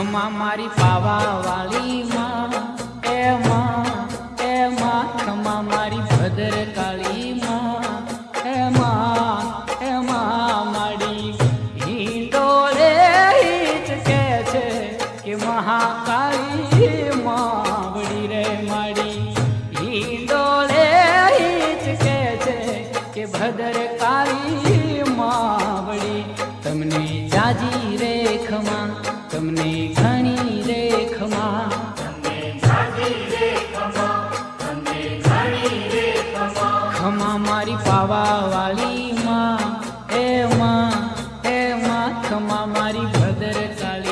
ખમા મારી પાવા વાળી માં એ માં ખમા મારી ભદર કાળી માં એ માં માડી હિંડોળે હિચકે છે કે મહાકાળી માવડી રે માડી હિંડોળે હિચકે છે કે ભદર કાળી માવડી તમને જાજી રે ખમા તમને ઘણી રે ખમા ખમા મારી પાવા વાળી માં એ માં ખમા મારી ભદર કાળી